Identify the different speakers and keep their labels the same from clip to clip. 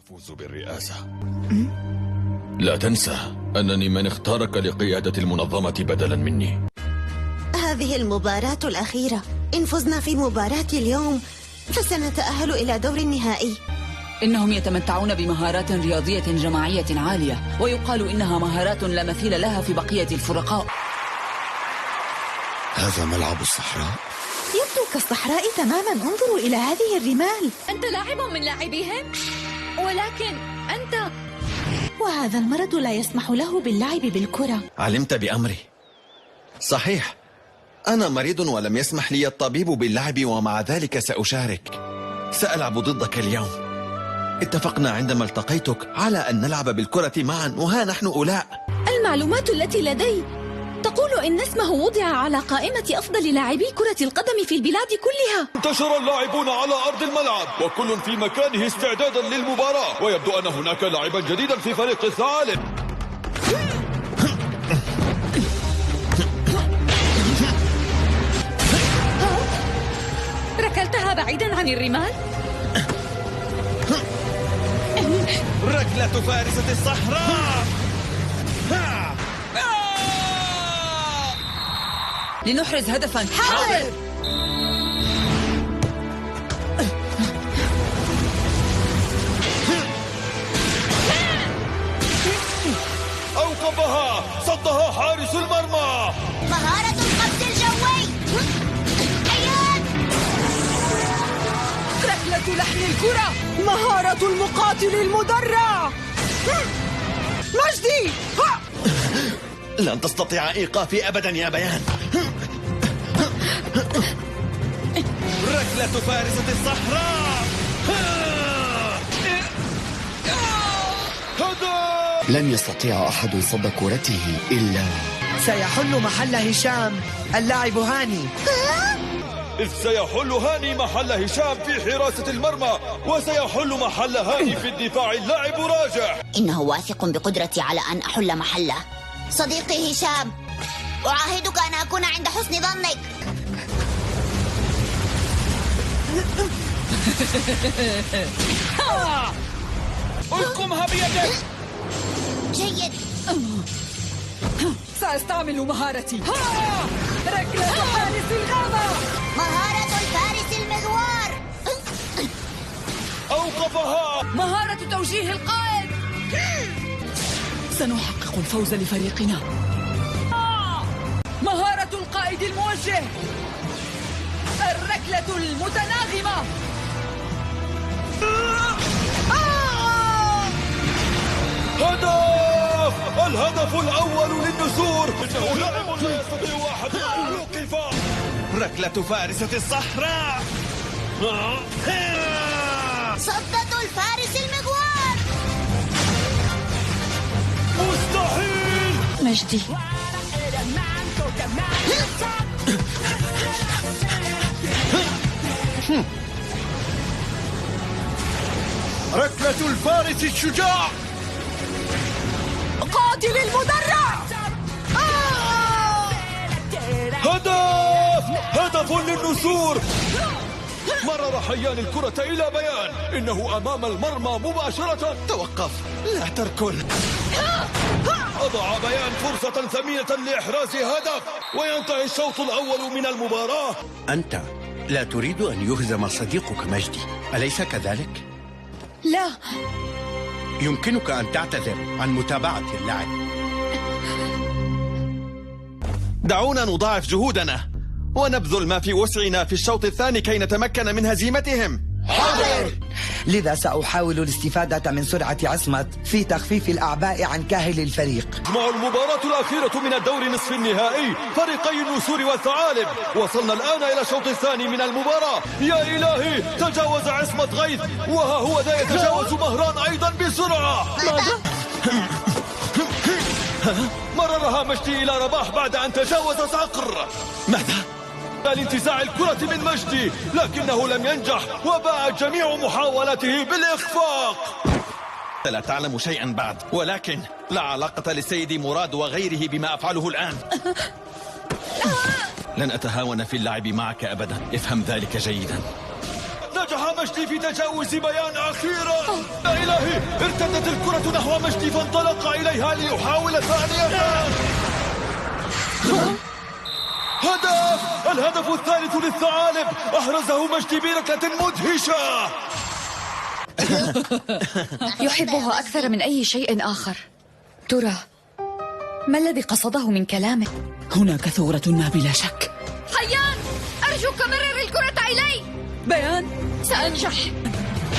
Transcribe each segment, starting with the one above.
Speaker 1: ستفوز بالرئاسة. لا تنسى أنني من اختارك لقيادة المنظمة بدلا مني.
Speaker 2: هذه المباراة الأخيرة، إن فزنا في مباراة اليوم فسنتأهل إلى دور النهائي.
Speaker 3: إنهم يتمتعون بمهارات رياضية جماعية عالية، ويقال إنها مهارات لا مثيل لها في بقية الفرقاء.
Speaker 1: هذا ملعب الصحراء؟
Speaker 4: يبدو كالصحراء تماما. انظروا إلى هذه الرمال.
Speaker 5: أنت لاعب من لاعبيهم، ولكن أنت...
Speaker 4: وهذا المرض لا يسمح له باللعب بالكرة.
Speaker 6: علمت بأمري. صحيح، أنا مريض ولم يسمح لي الطبيب باللعب، ومع ذلك سأشارك. سألعب ضدك اليوم. اتفقنا عندما التقيتك على أن نلعب بالكرة معا، وها نحن أولاء.
Speaker 5: المعلومات التي لدي تقول إن اسمه وضع على قائمة أفضل لاعبي كرة القدم في البلاد كلها.
Speaker 7: انتشر اللاعبون على أرض الملعب، وكل في مكانه استعدادا للمباراة، ويبدو أن هناك لاعبا جديدا في فريق الثعالب.
Speaker 5: ركلتها بعيدا عن الرمال؟
Speaker 6: ركلة فارسة الصحراء.
Speaker 3: لنحرز هدفا.
Speaker 5: حاضر.
Speaker 7: أوقفها، صدها حارس المرمى.
Speaker 2: مهارة القفز الجوي. أياد.
Speaker 4: ركلة لحن الكرة. مهارة المقاتل المدرع. مجدي.
Speaker 6: لن تستطيع إيقافي أبدا يا بيان. ركلة فارسة الصحراء.
Speaker 7: هدف!
Speaker 8: لن يستطيع أحد صد كرته إلا
Speaker 9: سيحل محل هشام اللاعب هاني.
Speaker 7: إذ سيحل هاني محل هشام في حراسة المرمى، وسيحل محل هاني في الدفاع اللاعب راجح.
Speaker 2: إنه واثق بقدرتي على أن أحل محله. صديقي هشام، أعاهدك أن أكون عند حسن ظنك.
Speaker 7: القمها بيدك.
Speaker 2: جيد.
Speaker 4: سأستعمل مهارتي. ركلة حارس الغابة.
Speaker 2: مهارة الفارس المغوار.
Speaker 7: أوقفها.
Speaker 3: مهارة توجيه القائد. سنحقق الفوز لفريقنا. مهارة القائد الموجه. الركلة المتناغمة.
Speaker 7: هدف! الهدف الأول للنسور. إنه لاعب لا يستطيع أحد أن يوقفه.
Speaker 6: ركلة فارسة الصحراء.
Speaker 2: صدة الفارس المغوار.
Speaker 7: مستحيل.
Speaker 4: مجدي.
Speaker 7: ركلة الفارس الشجاع.
Speaker 4: قاتل المدرع.
Speaker 7: هدف! هدف للنسور. مرر حيان الكرة إلى بيان. إنه أمام المرمى مباشرة.
Speaker 6: توقف، لا تركل.
Speaker 7: أضع بيان فرصة ثمينة لإحراز هدف، وينتهي الشوط الأول من المباراة.
Speaker 9: أنت لا تريد أن يهزم صديقك مجدي، أليس كذلك؟
Speaker 4: لا.
Speaker 9: يمكنك أن تعتذر عن متابعة اللعب.
Speaker 6: دعونا نضاعف جهودنا ونبذل ما في وسعنا في الشوط الثاني كي نتمكن من هزيمتهم.
Speaker 9: حاضر. لذا سأحاول الاستفادة من سرعة عصمت في تخفيف الأعباء عن كاهل الفريق.
Speaker 7: مع المباراة الأخيرة من الدور نصف النهائي، فريقي النسور والثعالب. وصلنا الآن إلى الشوط الثاني من المباراة. يا إلهي، تجاوز عصمت غيث، وها هو ذا يتجاوز مهران أيضا بسرعة. مررها مجدي إلى رباح بعد أن تجاوز صقر.
Speaker 6: ماذا؟
Speaker 7: لانتزاع الكرة من مجدي، لكنه لم ينجح، وباءت جميع محاولاته بالإخفاق.
Speaker 6: لا تعلم شيئا بعد، ولكن لا علاقة لسيدي مراد وغيره بما أفعله الآن. لن أتهاون في اللعب معك أبدا، افهم ذلك جيدا.
Speaker 7: نجح مجدي في تجاوز بيان أخيرا. يا إلهي، ارتدت الكرة نحو مجدي فانطلق إليها ليحاول ثانية. هدف! الهدف الثالث للثعالب، أحرزه مجدي بركلة مدهشة.
Speaker 5: يحبها أكثر من أي شيء آخر. ترى ما الذي قصده من كلامه؟
Speaker 3: هناك ثغرة ما بلا شك.
Speaker 5: حيان، أرجوك مرر الكرة إلي.
Speaker 3: بيان،
Speaker 5: سأنجح.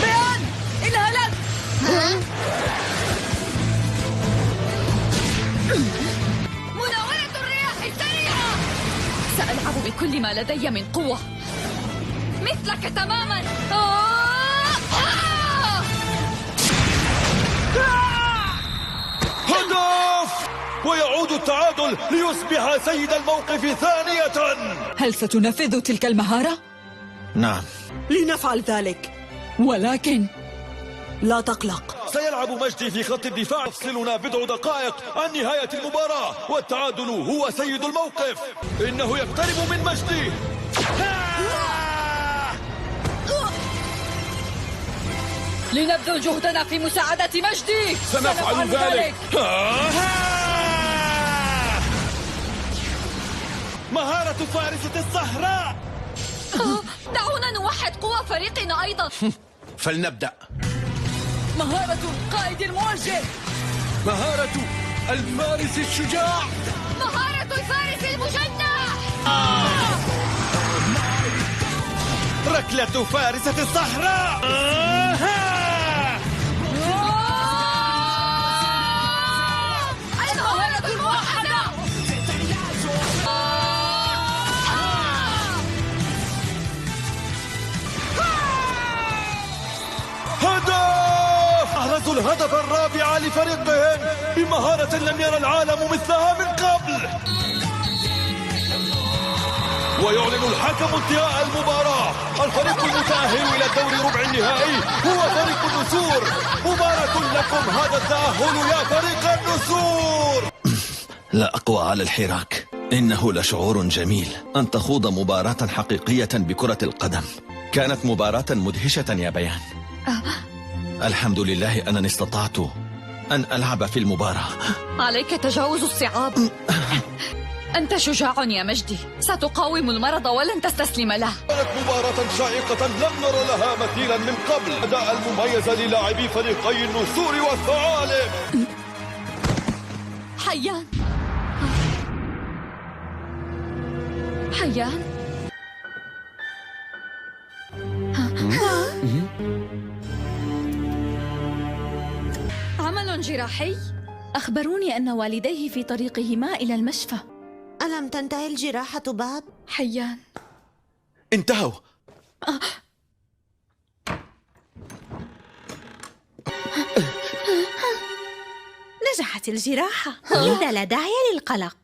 Speaker 3: بيان، إنها لك.
Speaker 5: مناورة الرياح السريعة. سألعب بكل ما لدي من قوة مثلك تماما.
Speaker 7: هدف! ويعود التعادل ليصبح سيد الموقف ثانية.
Speaker 3: هل ستنفذ تلك المهارة؟
Speaker 6: نعم.
Speaker 4: لنفعل ذلك،
Speaker 3: ولكن
Speaker 4: لا تقلق.
Speaker 7: سيلعب مجدي في خط الدفاع. تفصلنا بضع دقائق عن نهاية المباراة، والتعادل هو سيد الموقف. إنه يقترب من مجدي.
Speaker 5: لنبذل جهدنا في مساعدة مجدي.
Speaker 7: سنفعل ذلك. مهارة فارسة الصحراء.
Speaker 5: دعونا نوحد قوى فريقنا أيضا.
Speaker 6: فلنبدأ.
Speaker 3: مهارة القائد الموجه.
Speaker 7: مهارة الفارس الشجاع.
Speaker 5: مهارة الفارس المجنح.
Speaker 7: ركلة فارسة الصحراء.
Speaker 5: المهارة الموحدة.
Speaker 7: هدف! أحرزوا الهدف الرابع لفريقهم بمهارة لم يرى العالم مثلها من قبل. ويعلن الحكم انتهاء المباراة. الفريق المتأهل إلى الدور ربع النهائي هو فريق النسور. مبارك لكم هذا التأهل يا فريق النسور.
Speaker 6: لا أقوى على الحراك. إنه لشعور جميل أن تخوض مباراة حقيقية بكرة القدم. كانت مباراة مدهشة يا بيان. الحمد لله أنني استطعت أن ألعب في المباراة.
Speaker 5: عليك تجاوز الصعاب. أنت شجاع يا مجدي. ستقاوم المرض ولن تستسلم له.
Speaker 7: كانت مباراة شائقة لم نر لها مثيلا من قبل. أداء المميز للاعبي فريقي النسور والثعالب.
Speaker 5: حيان، حيان. عمل جراحي؟ أخبروني أن والديه في طريقهما إلى المشفى.
Speaker 2: ألم تنتهي الجراحة باب؟
Speaker 5: حيان،
Speaker 6: انتهوا.
Speaker 2: نجحت الجراحة، لذا لا داعي للقلق.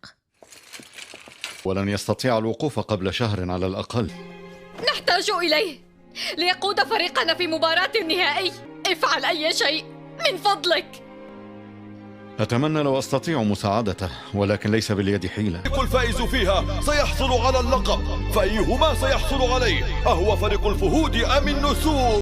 Speaker 10: ولن يستطيع الوقوف قبل شهر على الأقل.
Speaker 5: نحتاج إليه ليقود فريقنا في مباراة النهائي. افعل أي شيء من فضلك.
Speaker 10: أتمنى لو أستطيع مساعدته، ولكن ليس باليد حيلة.
Speaker 7: الفريق الفائز فيها سيحصل على اللقب، فأيهما سيحصل عليه؟ أهو فريق الفهود أم النسور؟